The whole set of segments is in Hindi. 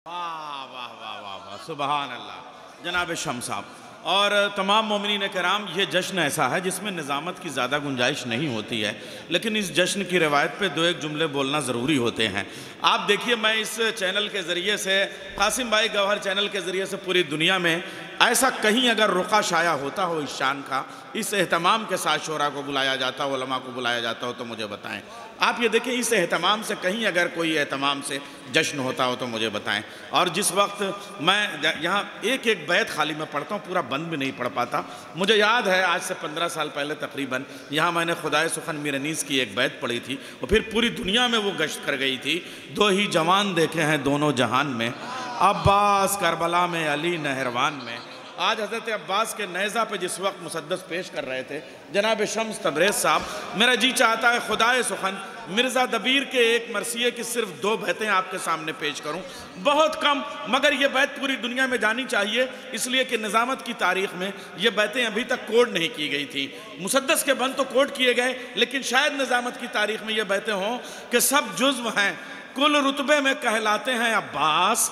वाह वाह वाह वाह वाह, सुबहान अल्लाह। जनाब शम्स साहब और तमाम मोमिनीन कराम, ये जश्न ऐसा है जिसमें निज़ामत की ज़्यादा गुंजाइश नहीं होती है, लेकिन इस जश्न की रवायत पे दो एक जुमले बोलना ज़रूरी होते हैं। आप देखिए, मैं इस चैनल के ज़रिए से, कासिम भाई गौहर चैनल के ज़रिए से पूरी दुनिया में ऐसा कहीं अगर रुका शाया होता हो इस शान का, इस एहतमाम के साथ शोरा को बुलाया जाता हो, उलमा को बुलाया जाता हो, तो मुझे बताएं। आप ये देखें, इस एहतमाम से कहीं अगर कोई एहतमाम से जश्न होता हो तो मुझे बताएं। और जिस वक्त मैं यहाँ एक एक बैत खाली मैं पढ़ता हूँ, पूरा बंद भी नहीं पढ़ पाता। मुझे याद है आज से 15 साल पहले तकरीबन यहाँ मैंने खुदाए सुखन मीर अनीस की एक बैत पढ़ी थी और फिर पूरी दुनिया में वो गश्त कर गई थी। दो ही जवान देखे हैं दोनों जहान में, अब्बास करबला में, अली नहरवान में। आज हज़रत अब्बास के नेज़ा पे जिस वक्त मुसद्दस पेश कर रहे थे जनाब शम्स तबरेज़ साहब, मेरा जी चाहता है खुदाए सुखन मिर्ज़ा दबीर के एक मरसिए की सिर्फ 2 बैतें आपके सामने पेश करूं। बहुत कम, मगर ये बैत पूरी दुनिया में जानी चाहिए, इसलिए कि निज़ामत की तारीख़ में ये बैतें अभी तक कोड नहीं की गई थी। मुसद्दस के बंद तो कोड किए गए, लेकिन शायद निज़ामत की तारीख़ में ये बैतें हों कि सब जुज़्व हैं, कुल रुतबे में कहलाते हैं अब्बास,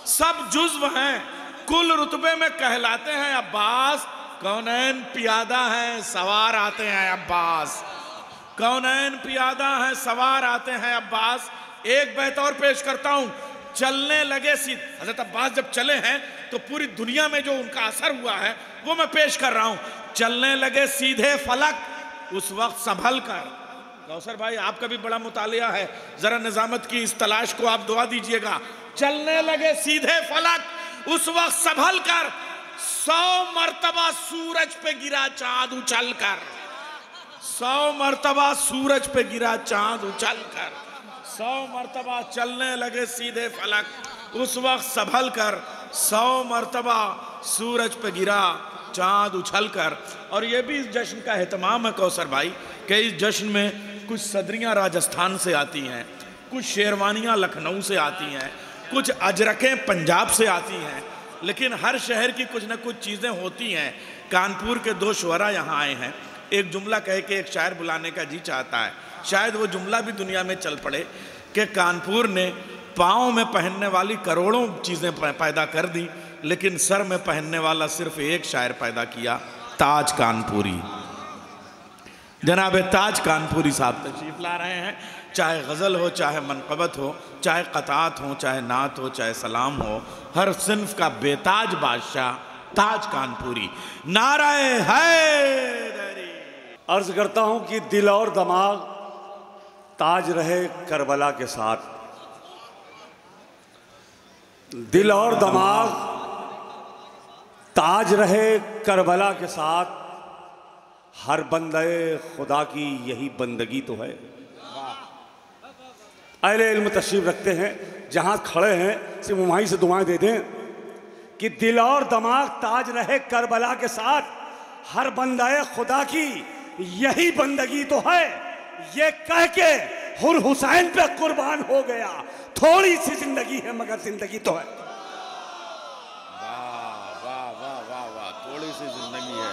सब जुज़्व हैं, कुल रुतबे में कहलाते हैं अब्बास। कौनैन पियादा हैं, सवार आते हैं अब्बास, कौनैन पियादा हैं, सवार आते हैं अब्बास। एक बैत और पेश करता हूं, चलने लगे सीधे। हज़रत अब्बास जब चले हैं तो पूरी दुनिया में जो उनका असर हुआ है वो मैं पेश कर रहा हूं। चलने लगे सीधे फलक उस वक्त संभल कर। कौसर भाई, आपका भी बड़ा मुतालिया है, जरा निजामत की इस तलाश को आप दुआ दीजिएगा। चलने लगे सीधे फलक उस वक्त संभल कर, 100 मरतबा सूरज पे गिरा चांद उछल कर, 100 मरतबा सूरज पे गिरा चांद उछल कर, 100 मरतबा चलने लगे सीधे फलक उस वक्त संभल कर, 100 मरतबा सूरज पे गिरा चांद उछल कर। और ये भी इस जश्न का एहतमाम है कौसर भाई कि इस जश्न में कुछ सदरियाँ राजस्थान से आती हैं, कुछ शेरवानियाँ लखनऊ से आती हैं, कुछ अजरकें पंजाब से आती हैं, लेकिन हर शहर की कुछ न कुछ चीज़ें होती हैं। कानपुर के 2 शुअरा यहाँ आए हैं, एक जुमला कह के एक शायर बुलाने का जी चाहता है। शायद वो जुमला भी दुनिया में चल पड़े कि कानपुर ने पाँव में पहनने वाली करोड़ों चीज़ें पैदा कर दी, लेकिन सर में पहनने वाला सिर्फ एक शायर पैदा किया, ताज कानपुरी। जनाब ताज कानपुरी साहब तशरीफ ला रहे हैं। चाहे गज़ल हो, चाहे मनक़बत हो, चाहे क़तात हो, चाहे नात हो, चाहे सलाम हो, हर सिन्फ का बेताज बादशाह ताज कानपुरी। नाराए हैदरी। अर्ज़ करता हूँ कि दिल और दिमाग ताज रहे करबला के साथ, दिल और दिमाग ताज रहे करबला के साथ, हर बंदे खुदा की यही बंदगी तो है। अहले इल्म तशरीफ रखते हैं, जहाँ खड़े हैं सिर्फ वहीं से दुआएं दे दें कि दिल और दिमाग ताज रहे करबला के साथ, हर बंदे खुदा की यही बंदगी तो है। ये कह के हुर हुसैन पे कुर्बान हो गया, थोड़ी सी जिंदगी है मगर जिंदगी तो है। वाह वाह वाह वाह वाह, थोड़ी सी जिंदगी है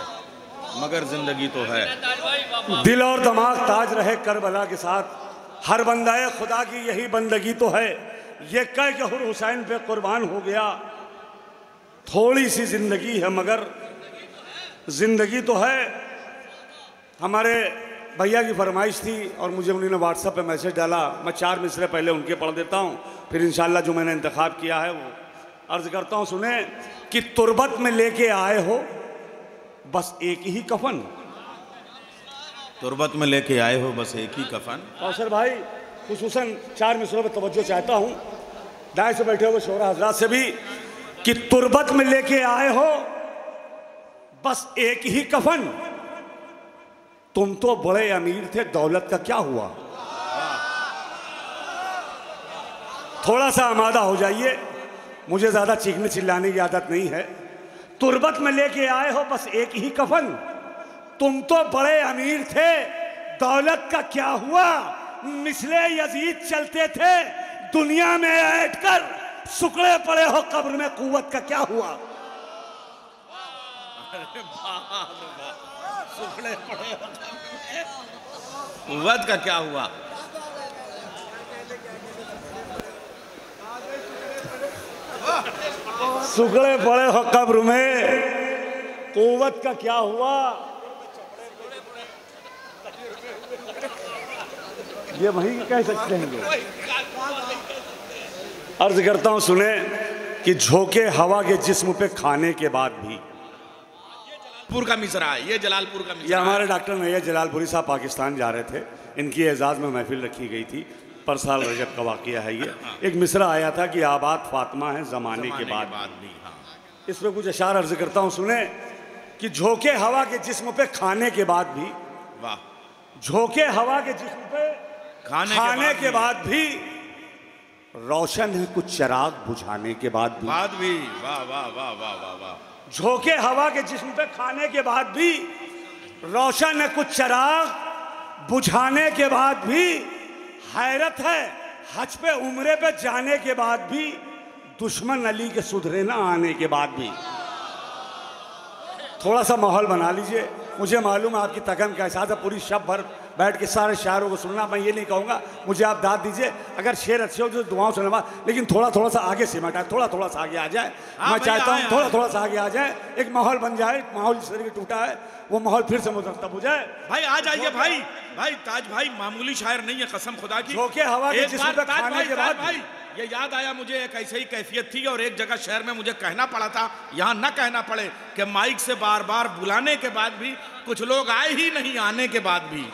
मगर जिंदगी तो है। दिल और दिमाग ताज रहे करबला के साथ, हर बंदाए खुदा की यही बंदगी तो है। ये कह के हुर हुसैन पे कुर्बान हो गया, थोड़ी सी जिंदगी है मगर जिंदगी तो है। हमारे भैया की फरमाइश थी और मुझे उन्होंने व्हाट्सएप पे मैसेज डाला, मैं 4 मिसरे पहले उनके पढ़ देता हूँ, फिर इंशाल्लाह जो मैंने इंतखाब किया है वो अर्ज़ करता हूँ। सुने कि तुरबत में लेके आए हो बस एक ही कफन, तुरबत में लेके आए हो बस एक ही कफन। कौसर भाई, खुसूसन 4 मिसरों पर तवज्जो चाहता हूँ दाएं से बैठे हुए शोरा हजरात से भी, कि तुरबत में लेके आए हो बस एक ही कफन, तुम तो बड़े अमीर थे, दौलत का क्या हुआ। थोड़ा सा आमादा हो जाइए, मुझे ज्यादा चीखने चिल्लाने की आदत नहीं है। तुरबत में लेके आए हो बस एक ही कफन, तुम तो बड़े अमीर थे, दौलत का क्या हुआ। मिसले यजीद चलते थे दुनिया में ऐठ कर, सुकड़े पड़े हो कब्र में, कुव्वत का क्या हुआ। सुकड़े पड़े हो कुव्वत का क्या हुआ। सुखड़े पड़े हो कब्र में, कुव्वत का क्या हुआ? ये वही कह सकते हैं लोग। अर्ज करता हूं सुने कि झोंके हवा के जिस्म पे खाने के बाद भी। जलालपुर का मिसरा है, ये जलालपुर का ये मिसरा हमारे डॉक्टर नैय्यर जलालपुरी साहब पाकिस्तान जा रहे थे, इनकी एजाज़ में महफिल रखी गई थी, पर साल रजब का वाक़या है ये। एक मिसरा आया था कि आबाद फातिमा है ज़माने के बाद भी। हाँ। इस पर कुछ अशार अर्ज करता हूँ सुने कि झोंके हवा के जिस्म पे खाने के बाद भी, वाह, झोंके हवा के जिस्म पे खाने के बाद भी रोशन है कुछ चिराग बुझाने के बाद भी। वाह वाह वाह वाह वाह वाह। झोंके हवा के जिस्म पे खाने के बाद भी रोशन है कुछ चिराग बुझाने के बाद भी। हैरत है हज पे उम्रे पे जाने के बाद भी, दुश्मन अली के सुधरे ना आने के बाद भी। थोड़ा सा माहौल बना लीजिए। मुझे मालूम है आपकी तकन का एहसास है, पूरी शब भर बैठ के सारे शायरों को सुनना। मैं ये नहीं कहूँगा, मुझे आप दाद दीजिए, अगर शेर अच्छे हो तो दुआओं से नवाज, लेकिन थोड़ा थोड़ा सा आगे सिमट आए, थोड़ा थोड़ा सा आगे आ जाए। मैं चाहता हूँ थोड़ा थोड़ा सा आगे आ जाए, एक माहौल बन जाए। माहौल जिस तरीके टूटा है वो माहौल फिर से मुरतब हो जाए। भाई आ जाइए भाई। भाई ताज भाई मामूली शायर नहीं है, कसम खुदा की। झोंके हवा के जिस्म पे खाने के बाद भाई ये याद आया मुझे, एक ऐसे ही कैफियत थी और एक जगह शहर में मुझे कहना पड़ा था, यहाँ न कहना पड़े कि माइक से बार बार बुलाने के बाद भी कुछ लोग आए ही नहीं, आने के बाद भी।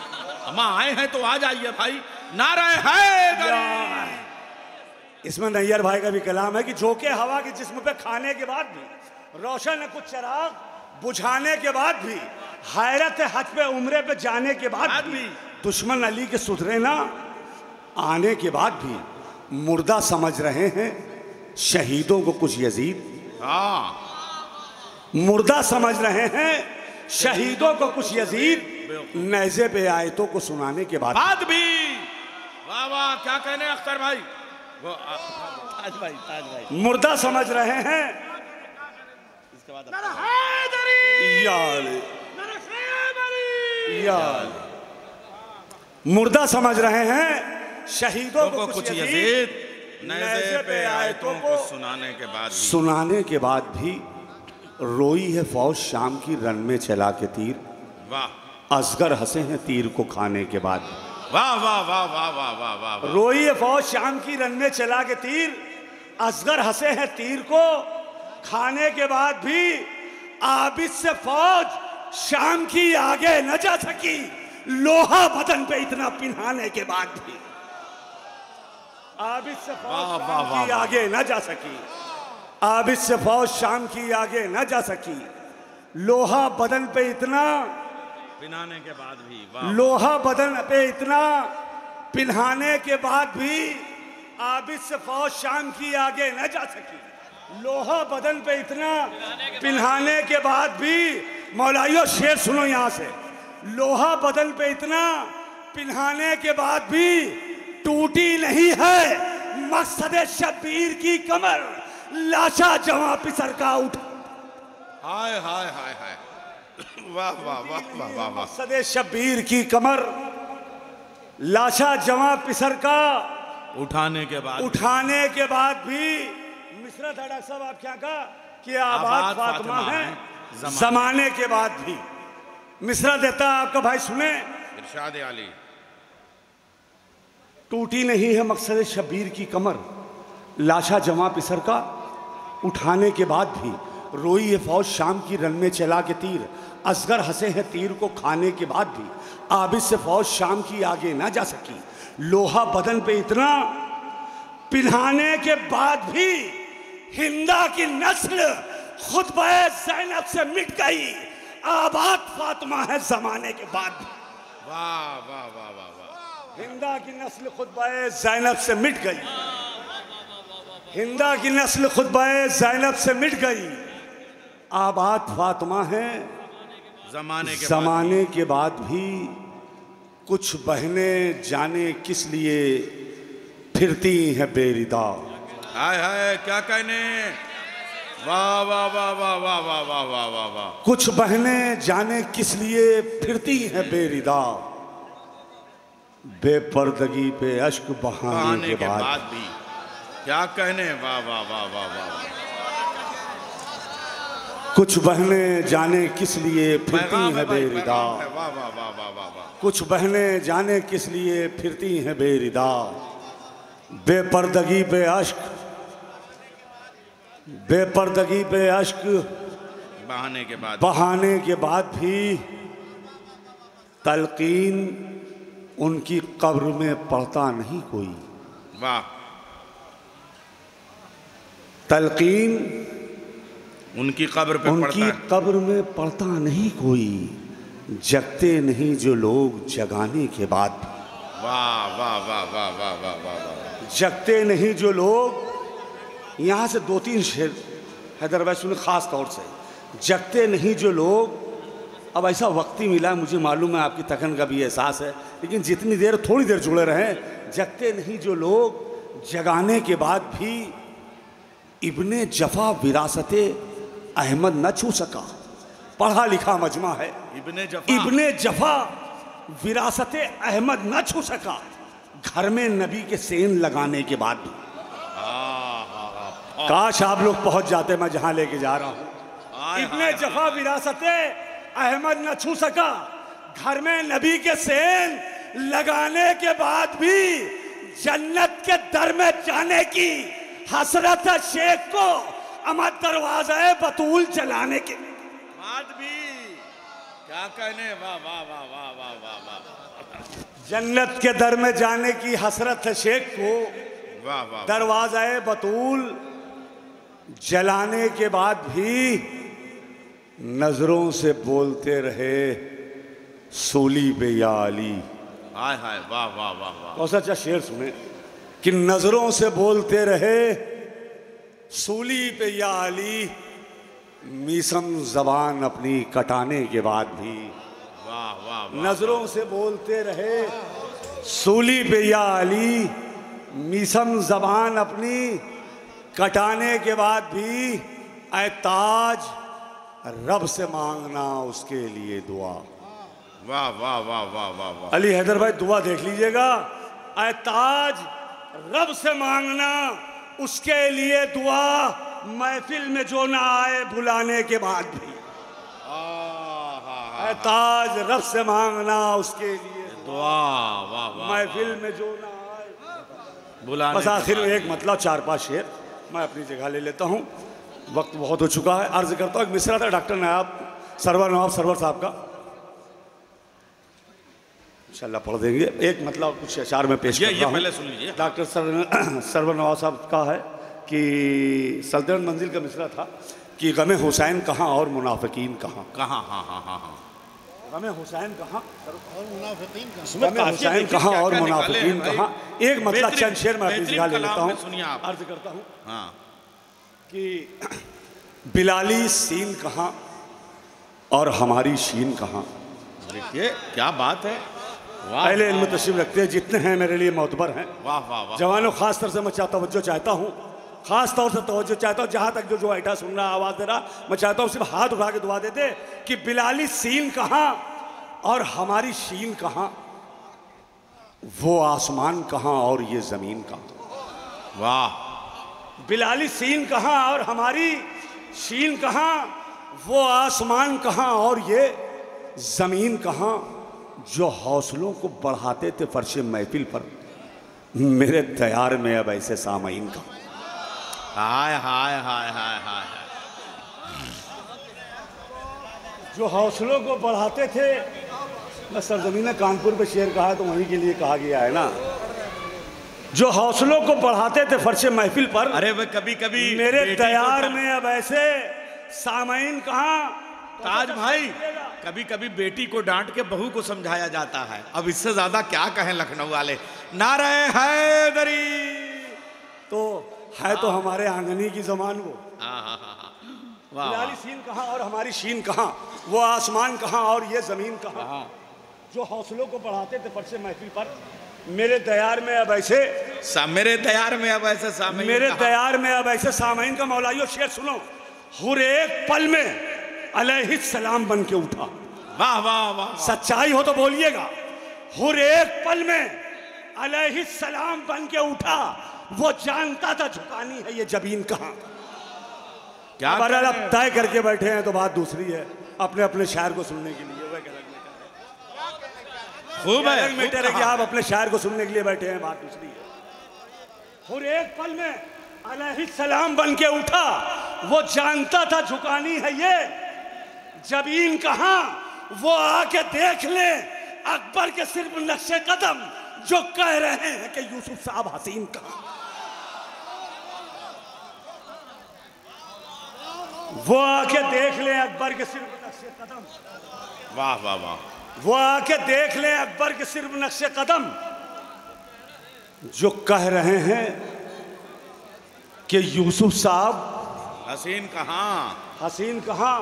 हम आए हैं तो आ जाइए भाई, नारा है। इसमें नैयर भाई का भी कलाम है कि झोंके हवा के जिस्म पे खाने के बाद भी, रोशन है कुछ चिराग बुझाने के बाद भी, हैरत है हज पे उम्रे पे जाने के बाद भी, दुश्मन अली के सुधरे ना आने के बाद भी, मुर्दा समझ रहे हैं शहीदों को कुछ यजीद। मुर्दा समझ रहे हैं शहीदों को कुछ यजीद, नेज़े पे आयतों को सुनाने के बाद भी। वाह वाह, क्या कहने अख्तर भाई, वो ताज भाई। मुर्दा समझ रहे हैं इसके बाद मुर्दा समझ रहे हैं शहीदों को कुछ यजीद, नेज़े पे आयतों को सुनाने के बाद भी, रोई है फौज शाम की रन में चला के तीर। वाह। असगर हंसे हैं तीर को खाने के बाद। वाह वाह वाह वाह वाह वाह वाह। रोई है फौज शाम की रन में चला के तीर, असगर हंसे हैं तीर को खाने के बाद भी, आबिद से फौज शाम की आगे न जा सकी, लोहा बदन पे इतना पिन्हाने के बाद भी। आबिद से फौज शाम की आगे न जा सकी, आबिद से फौज शाम की आगे न जा सकी, लोहा बदन पे इतना पिन्हाने के बाद भी, लोहा बदन पे इतना पिन्हाने के बाद भी, आबिद से फौज शाम की आगे न जा सकी, लोहा बदन पे इतना पिन्हाने के बाद भी। मौलाइयो शेर सुनो यहाँ से, लोहा बदन पे इतना पिन्हाने के बाद भी, टूटी नहीं है मकसद शब्बीर की कमर, लाशा जवां पिसर का उठ। हाय हाय हाय हाय, वाह वाह वाह वाह वाह। मकसद शब्बीर की कमर, लाशा जवां पिसर का उठाने के बाद भी। मिसरा था डॉक्टर साहब आप क्या कहा कि आबाद फातिमा है जमाने के बाद भी। मिसरा देता आपका भाई सुने, इरशाद आली। टूटी नहीं है मकसद शब्बीर की कमर, लाशा जवां पिसर का उठाने के बाद भी, रोई है फौज शाम की रन में चला के तीर, असगर हंसे हैं तीर को खाने के बाद भी, आबिद से फौज शाम की आगे ना जा सकी, लोहा बदन पे इतना पिन्हाने के बाद भी, हिंदा की नस्ल खुतबा ज़ैनब से मिट गई, आबाद फातिमा है जमाने के बाद भी। वाह वाह वाह वाह वाह। हिंदा की नस्ल खुतबा ज़ैनब से मिट गई, हिंदा की नस्ल खुतबा ज़ैनब से मिट गई, आबाद फातिमा है जमाने के बाद भी। कुछ बहनें जाने किस लिए फिरती हैं बेरिदा। हाय हाय, क्या कहने, वाह वाह वाह वाह वाह वाह वाह वाह वाह वाह। कुछ बहनें जाने किस लिए फिरती हैं बेरिदा, बेपर्दगी पे अश्क बहाने के बाद भी। क्या कहने, वाह वाह वाह वाह वाह। कुछ बहनें जाने किस लिए फिरती हैं बेरिदा, वाह वाह वाह वाह वाह वाह। कुछ बहनें जाने किस लिए फिरती हैं बेरिदा, बेपर्दगी पे अश्क, बेपर्दगी पे अश्क बहाने के बाद भी तलकीन उनकी कब्र में पढ़ता नहीं कोई। वाह। तलकीन उनकी कब्र पे उनकी पड़ता है। कब्र में पढ़ता नहीं कोई, जगते नहीं जो लोग जगाने के बाद भी। वाह वाह वाह वाह वाह वाह वाह वाह। जगते नहीं जो लोग, यहाँ से 2-3 शेर हैदराबाद सुने खास तौर से। जगते नहीं जो लोग, अब ऐसा वक्त ही मिला, मुझे मालूम है आपकी थकन का भी एहसास है, लेकिन जितनी देर थोड़ी देर जुड़े रहें। जगते नहीं जो लोग जगाने के बाद भी इब्ने जफा विरासते अहमद न छू सका। पढ़ा लिखा मजमा है। इब्ने जफा विरासते अहमद न छू सका, घर में नबी के सेन लगाने के बाद भी। काश आप लोग पहुंच जाते मैं जहां लेके जा रहा हूं। इब्ने जफा विरासते अहमद न छू सका, घर में नबी के सेन लगाने के बाद भी जन्नत के दर में जाने की हसरत शेख को अमर दरवाजा बतूल चलाने के बाद भी क्या कहने। वाह वाह वाह वाह वाह वाह वाह। जन्नत के दर में जाने की हसरत शेख को वाह वाह। दरवाजा बतूल जलाने के बाद भी नजरों से बोलते रहे सूली पे या अली। हाय हाय वाह वाह वाह वाह। और सच्चा शेर सुने कि नजरों से बोलते रहे सूली पे या अली, मीसम जबान अपनी कटाने के बाद भी। वाह वाह। नजरों से बोलते रहे सूली पे या अली, मीसम जबान अपनी कटाने के बाद भी ऐ ताज रब से मांगना उसके लिए दुआ। वाह वाह वाह वाह वाह वाह। अली हैदर भाई दुआ देख लीजिएगा। ऐ ताज रब से मांगना उसके लिए दुआ, महफिल में जो ना आए बुलाने के बाद भी। ऐ ताज रब से मांगना उसके लिए दुआ, वाह वाह। महफिल में जो ना आए बुलाने। बस आखिर में एक मतलब 4-5 शेर मैं अपनी जगह ले लेता हूँ, वक्त बहुत हो चुका है। अर्ज करता हूँ, एक मिसरा था डॉक्टर नवाब सरवर साहब का, इंशाल्लाह पढ़ देंगे। एक मतलब कुछ अशार में पेश करता हूं। पहले सुन लीजिए। डॉक्टर सरवर नवाब साहब का है कि सल्तनत मंजिल का मिसरा था कि गमे हुसैन कहाँ और मुनाफिकीन कहाँ। कहाँ? हाँ हाँ हाँ हाँ। गमे हुसैन कहाँ और मुनाफिकीन कहाँ। गमे हुसैन कहाँ और मुनाफिकीन कहाँ। एक मतलब चंद शेर मैं अपनी जगह ले लेता हूँ, सुनिए आप। अर्ज करता हूँ हाँ। कि बिलाली सीन कहाँ और हमारी शीन कहाँ। देखिए क्या बात है। पहले इल्म तशरीफ रखते हैं, जितने हैं मेरे लिए मोतबर हैं। वाह वाह वाह। जवानों खास तौर से मैं तवज्जो चाहता हूँ, खास तौर से तवज्जो चाहता हूँ। जहाँ तक जो ऐठा सुन रहा, आवाज़ दे रहा, मैं चाहता हूँ सिर्फ हाथ उठा के दुआ दे दे कि बिलाली सीन कहाँ और हमारी शीन कहाँ, वो आसमान कहाँ और ये ज़मीन कहाँ। वाह। बिलाली सीन कहाँ और हमारी शीन कहाँ, वो आसमान कहाँ और ये ज़मीन कहाँ, जो हौसलों को बढ़ाते थे फर्श महफिल पर, मेरे तैयार में अब ऐसे सामईन का। हाय हाय हाय हाय हाय। जो हौसलों को बढ़ाते थे, मैं सरजमीन कानपुर पे शेर कहा है तो वहीं के लिए कहा गया है ना। जो हौसलों को बढ़ाते थे फर्श महफिल पर, अरे वह कभी कभी मेरे तैयार में अब ऐसे सामईन कहाँ। ताज भाई, कभी कभी बेटी को डांट के बहू को समझाया जाता है, अब इससे ज्यादा क्या कहें लखनऊ वाले। नारे हैदरी तो है तो हमारे आंगनी की जबान वो। वाह। बिलाली सीन कहाँ और हमारी शीन कहाँ, वो आसमान कहाँ और ये जमीन कहाँ, जो हौसलों को बढ़ाते थे फर्श महफिल पर, मेरे तैयार में अब ऐसे मेरे तैयार में अब ऐसे सामईन, मेरे तैयार में अब ऐसे सामईन का। मौलाइयो शेर सुनो। हुर एक पल में अलैहिस्सलाम बन के उठा। वाह वाह वाह। सच्चाई हो तो बोलिएगा। हुर एक पल में अलैहिस्सलाम बन के उठा, वो जानता था झुकानी है ये जबीन कहाँ। क्या बहरहाल आप तय करके बैठे हैं तो बात दूसरी है, अपने अपने शायर को सुनने के लिए। वह खूब है, अलग मैटर है कि आप अपने शायर को सुनने के लिए बैठे हैं, बात दूसरी है। और एक पल में अलैहिस्सलाम बन के उठा, वो जानता था झुकानी है ये जबीन कहां, वो आके देख ले अकबर के सिर्फ नक्शे कदम, जो कह रहे हैं कि यूसुफ साहब हसीन कहां। वो आके देख ले अकबर के सिर्फ नक्शे कदम, वाह वाह वाह, वो आके देख ले अकबर के सिर्फ नक्शे कदम, जो कह रहे हैं कि यूसुफ साहब हसीन कहाँ, हसीन कहां।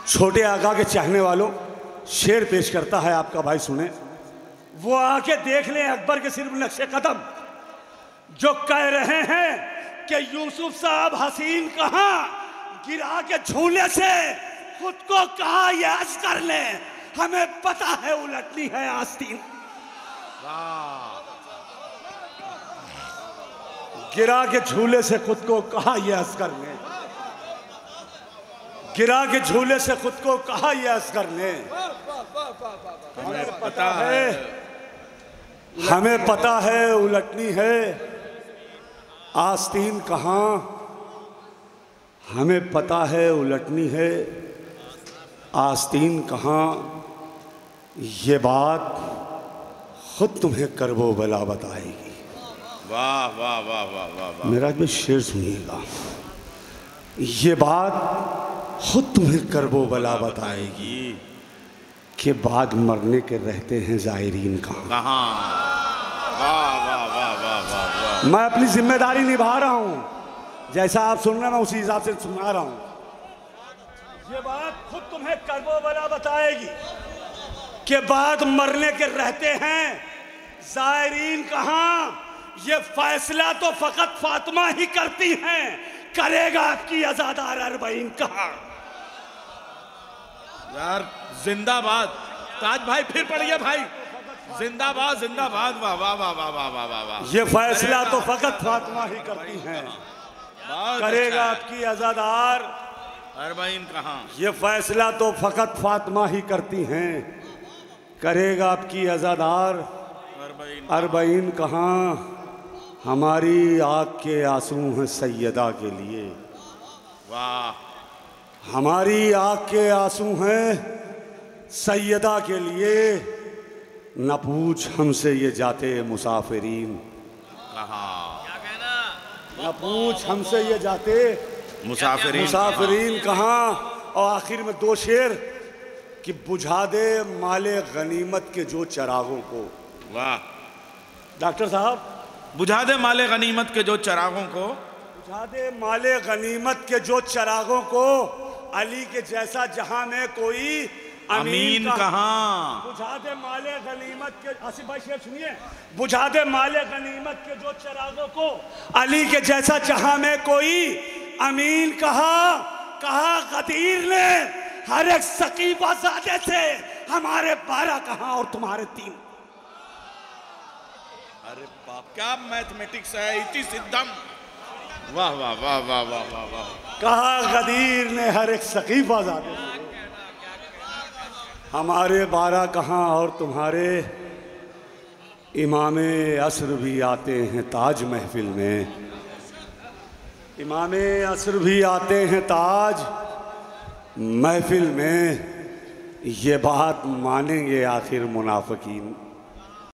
छोटे आका के चाहने वालों, शेर पेश करता है आपका भाई, सुने। वो आके देख ले अकबर के सिर्फ नक्शे कदम, जो कह रहे हैं कि यूसुफ साहब हसीन कहां, गिरा के झूले से खुद को कहा याद कर ले, हमें पता है उलटनी है आस्तीन। गिरा के झूले से खुद को कहा ये असगर ने, गिरा के झूले से खुद को कहा ये असगर ने। हमें पता है, हमें पता है उलटनी है आस्तीन कहां, हमें पता है उलटनी है आस्तीन कहां। ये बात खुद तुम्हें करबो बला बताएगी। वाह वाह वाह वाह वाह वाह, मेरा भी शेर सुनिएगा। ये बात खुद तुम्हें करबो बला बताएगी कि बाद मरने के रहते हैं जायरीन कहां। कहाँ, वाह वाह वाह वाह वाह वाह, मैं अपनी जिम्मेदारी निभा रहा हूं, जैसा आप सुन रहे हैं मैं उसी हिसाब से सुना रहा हूं। ये बात खुद तुम्हें करबो बला बताएगी कि बाद मरने के रहते हैं जायरीन कहां। ये फैसला तो फकत फातिमा ही करती हैं, करेगा आपकी अज़ादार अरबईन कहां। यार जिंदाबाद ताज भाई, फिर पढ़िए भाई, जिंदाबाद जिंदाबाद, वाह वाह वाह वाह वाह वाह वाह वाह। ये फैसला तो फकत फातिमा ही करती हैं, करेगा आपकी अज़ादार अरबईन कहाँ। ये फैसला तो फकत फातिमा ही करती हैं, करेगा आपकी अज़ादार अरबईन कहाँ। हमारी आग के आंसू हैं सैयदा के लिए, वाह, हमारी आग के आंसू हैं सैयदा के लिए। न पूछ हमसे ये जाते मुसाफिरीन कहाँ, न पूछ हमसे ये जाते मुसाफिरीन कहाँ। और आखिर में दो शेर कि बुझा दे माले गनीमत के जो चरागों को। वाह, डॉक्टर साहब, बुझा दे माले गनीमत के जो चरागों को, बुझा दे माले गनीमत के जो चरागों को, अली के जैसा जहां में कोई अमीन कहाँ। बुझा दे माले गनीमत के, आसिफ भाई शेर सुनिए। बुझा दे माले गनीमत के जो चरागों को, अली के जैसा जहां में कोई अमीन कहा गदीर ने हर एक सकीफा ज़ादे से, हमारे 12 कहां और तुम्हारे 3। अरे बाप, क्या मैथमेटिक्स है, इति सिद्धम, वाह वाह वाह वाह वाह वाह वाह। कहा गदीर ने हर एक सकीफा ज़ादे से, हमारे 12 कहां और तुम्हारे। इमामे असर भी आते हैं ताज महफिल में, इमामे असर भी आते हैं ताज महफिल में। ये बात मानेंगे आखिर मुनाफिकीन।